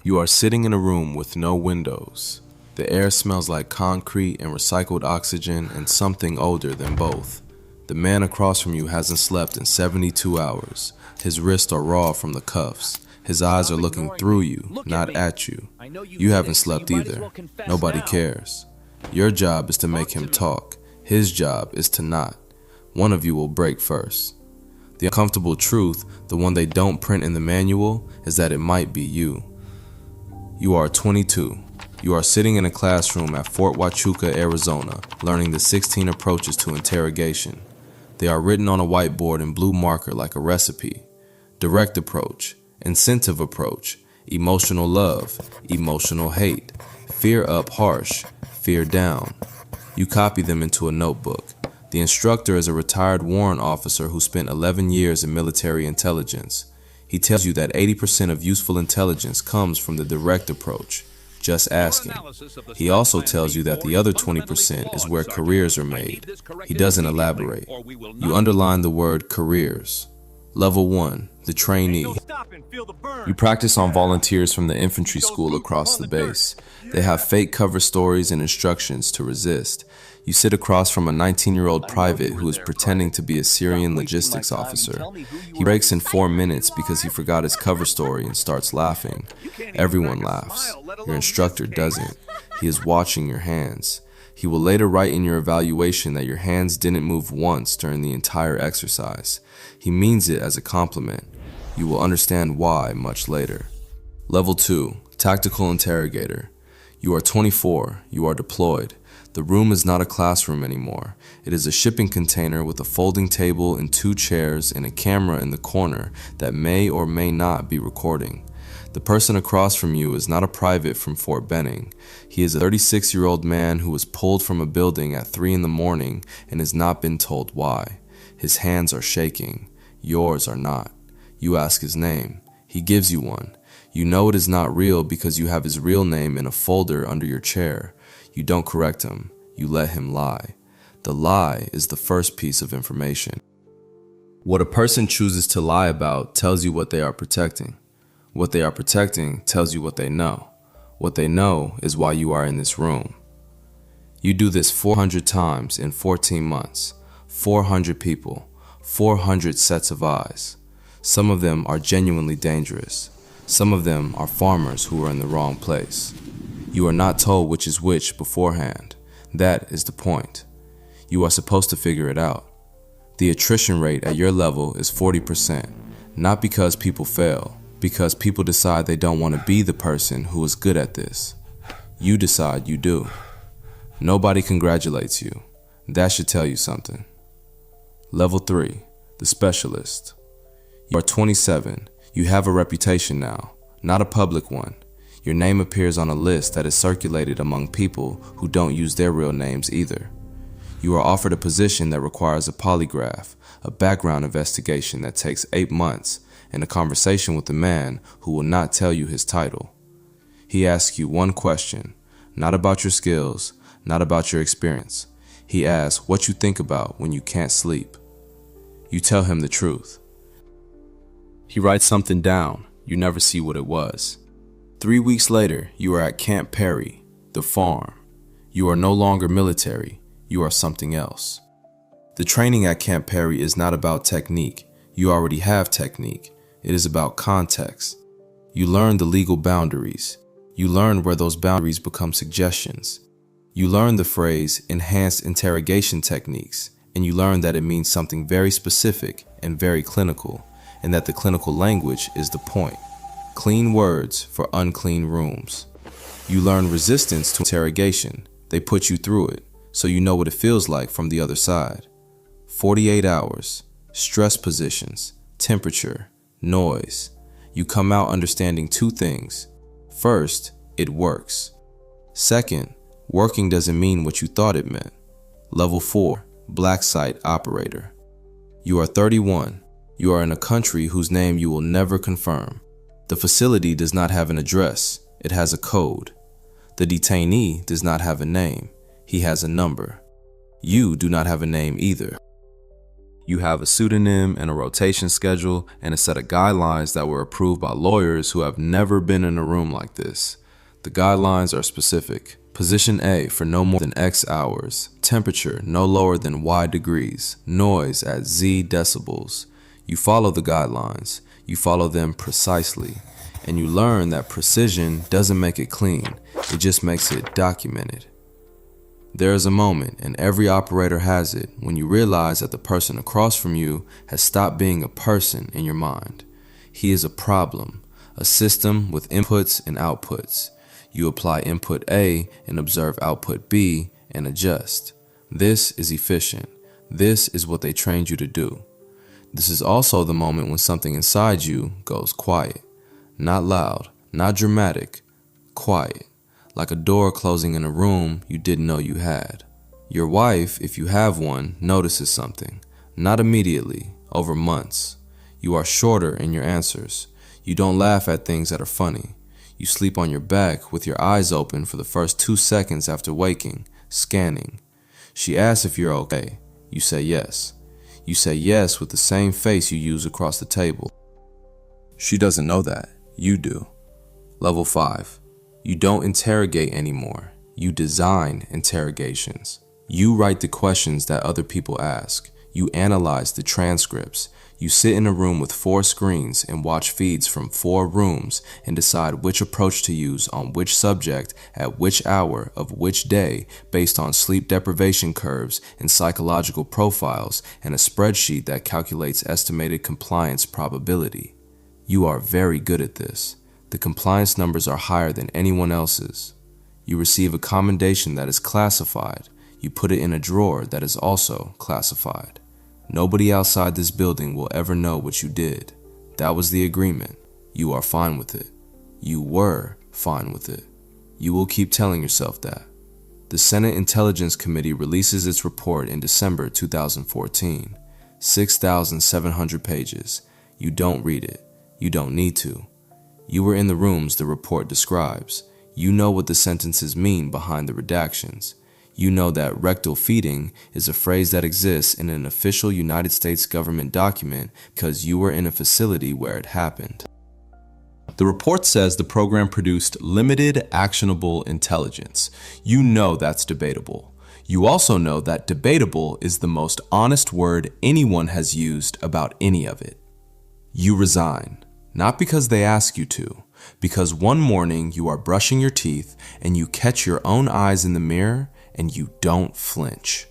You are sitting in a room with no windows. The air smells like concrete and recycled oxygen and something older than both. The man across from you hasn't slept in 72 hours. His wrists are raw from the cuffs. His eyes are looking through you, not at you. You haven't slept either. Nobody cares. Your job is to make him talk. His job is to not. One of you will break first. The uncomfortable truth, the one they don't print in the manual, is that it might be you. You are 22. You are sitting in a classroom at Fort Huachuca, Arizona, learning the 16 approaches to interrogation. They are written on a whiteboard in blue marker like a recipe. Direct approach, incentive approach, emotional love, emotional hate, fear up harsh, fear down. You copy them into a notebook. The instructor is a retired warrant officer who spent 11 years in military intelligence. He tells you that 80% of useful intelligence comes from the direct approach, just asking. He also tells you that the other 20% is where careers are made. He doesn't elaborate. You underline the word careers. Level 1, the trainee. You practice on volunteers from the infantry school across the base. They have fake cover stories and instructions to resist. You sit across from a 19-year-old private who is pretending to be a Syrian logistics officer. He breaks in 4 minutes because he forgot his cover story and starts laughing. Everyone laughs. Your instructor doesn't. He is watching your hands. He will later write in your evaluation that your hands didn't move once during the entire exercise. He means it as a compliment. You will understand why much later. Level 2, Tactical Interrogator. You are 24. You are deployed. The room is not a classroom anymore. It is a shipping container with a folding table and 2 chairs and a camera in the corner that may or may not be recording. The person across from you is not a private from Fort Benning. He is a 36-year-old man who was pulled from a building at 3 in the morning and has not been told why. His hands are shaking. Yours are not. You ask his name. He gives you one. You know it is not real because you have his real name in a folder under your chair. You don't correct him. You let him lie. The lie is the first piece of information. What a person chooses to lie about tells you what they are protecting. What they are protecting tells you what they know. What they know is why you are in this room. You do this 400 times in 14 months. 400 people. 400 sets of eyes. Some of them are genuinely dangerous. Some of them are farmers who are in the wrong place. You are not told which is which beforehand. That is the point. You are supposed to figure it out. The attrition rate at your level is 40%, not because people fail, because people decide they don't want to be the person who is good at this. You decide you do. Nobody congratulates you. That should tell you something. Level 3, the specialist. You are 27. You have a reputation now, not a public one. Your name appears on a list that is circulated among people who don't use their real names either. You are offered a position that requires a polygraph, a background investigation that takes 8 months, and a conversation with a man who will not tell you his title. He asks you one question, not about your skills, not about your experience. He asks what you think about when you can't sleep. You tell him the truth. He writes something down. You never see what it was. 3 weeks later, you are at Camp Peary, the farm. You are no longer military. You are something else. The training at Camp Peary is not about technique. You already have technique. It is about context. You learn the legal boundaries. You learn where those boundaries become suggestions. You learn the phrase enhanced interrogation techniques, and you learn that it means something very specific and very clinical, and that the clinical language is the point. Clean words for unclean rooms. You learn resistance to interrogation. They put you through it, so you know what it feels like from the other side. 48 hours, stress positions, temperature, noise. You come out understanding 2 things. First, it works. Second, working doesn't mean what you thought it meant. Level 4, black site operator. You are 31. You are in a country whose name you will never confirm. The facility does not have an address. It has a code. The detainee does not have a name. He has a number. You do not have a name either. You have a pseudonym and a rotation schedule and a set of guidelines that were approved by lawyers who have never been in a room like this. The guidelines are specific. Position A for no more than X hours. Temperature no lower than Y degrees. Noise at Z decibels. You follow the guidelines. You follow them precisely. And you learn that precision doesn't make it clean. It just makes it documented. There is a moment, and every operator has it, when you realize that the person across from you has stopped being a person in your mind. He is a problem, a system with inputs and outputs. You apply input A and observe output B and adjust. This is efficient. This is what they trained you to do. This is also the moment when something inside you goes quiet. Not loud, not dramatic, quiet. Like a door closing in a room you didn't know you had. Your wife, if you have one, notices something. Not immediately, over months. You are shorter in your answers. You don't laugh at things that are funny. You sleep on your back with your eyes open for the first 2 seconds after waking, scanning. She asks if you're okay. You say yes. You say yes with the same face you use across the table. She doesn't know that. You do. Level 5. You don't interrogate anymore. You design interrogations. You write the questions that other people ask. You analyze the transcripts. You sit in a room with 4 screens and watch feeds from 4 rooms and decide which approach to use on which subject at which hour of which day based on sleep deprivation curves and psychological profiles and a spreadsheet that calculates estimated compliance probability. You are very good at this. The compliance numbers are higher than anyone else's. You receive a commendation that is classified. You put it in a drawer that is also classified. Nobody outside this building will ever know what you did. That was the agreement. You are fine with it. You were fine with it. You will keep telling yourself that. The Senate Intelligence Committee releases its report in December 2014. 6,700 pages. You don't read it. You don't need to. You were in the rooms the report describes. You know what the sentences mean behind the redactions. You know that rectal feeding is a phrase that exists in an official United States government document because you were in a facility where it happened. The report says the program produced limited actionable intelligence. You know that's debatable. You also know that debatable is the most honest word anyone has used about any of it. You resign. Not because they ask you to, because one morning you are brushing your teeth and you catch your own eyes in the mirror and you don't flinch.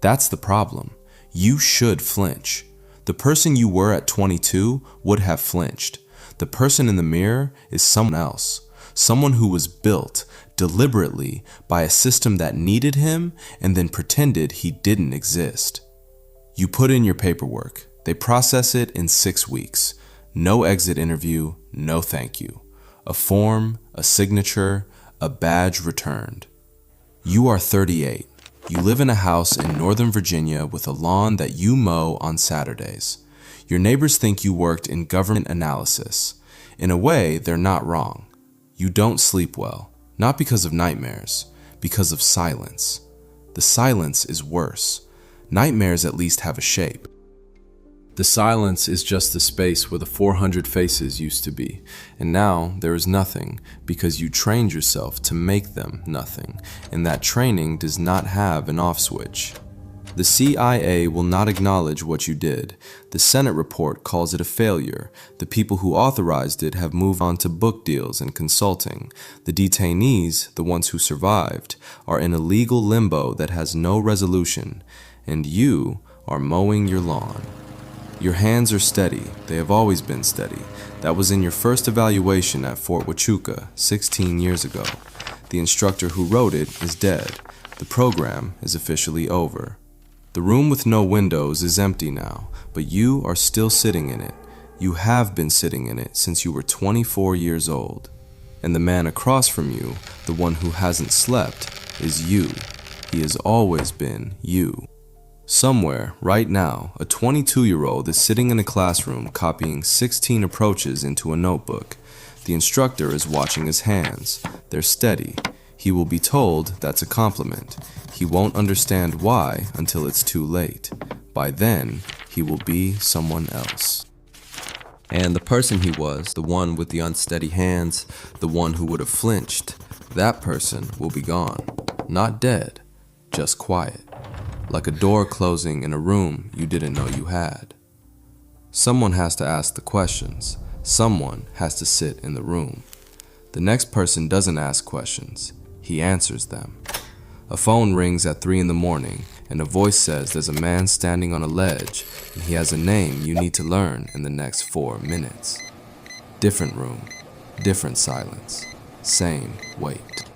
That's the problem. You should flinch. The person you were at 22 would have flinched. The person in the mirror is someone else, someone who was built deliberately by a system that needed him and then pretended he didn't exist. You put in your paperwork. They process it in 6 weeks. No exit interview, no thank you. A form, a signature, a badge returned. You are 38. You live in a house in Northern Virginia with a lawn that you mow on Saturdays. Your neighbors think you worked in government analysis. In a way, they're not wrong. You don't sleep well, not because of nightmares, because of silence. The silence is worse. Nightmares at least have a shape. The silence is just the space where the 400 faces used to be, and now there is nothing because you trained yourself to make them nothing, and that training does not have an off switch. The CIA will not acknowledge what you did. The Senate report calls it a failure. The people who authorized it have moved on to book deals and consulting. The detainees, the ones who survived, are in a legal limbo that has no resolution, and you are mowing your lawn. Your hands are steady. They have always been steady. That was in your first evaluation at Fort Huachuca 16 years ago. The instructor who wrote it is dead. The program is officially over. The room with no windows is empty now, but you are still sitting in it. You have been sitting in it since you were 24 years old. And the man across from you, the one who hasn't slept, is you. He has always been you. Somewhere, right now, a 22-year-old is sitting in a classroom copying 16 approaches into a notebook. The instructor is watching his hands. They're steady. He will be told that's a compliment. He won't understand why until it's too late. By then, he will be someone else. And the person he was, the one with the unsteady hands, the one who would have flinched, that person will be gone. Not dead, just quiet. Like a door closing in a room you didn't know you had. Someone has to ask the questions. Someone has to sit in the room. The next person doesn't ask questions. He answers them. A phone rings at 3 in the morning, and a voice says there's a man standing on a ledge, and he has a name you need to learn in the next 4 minutes. Different room, different silence, same wait.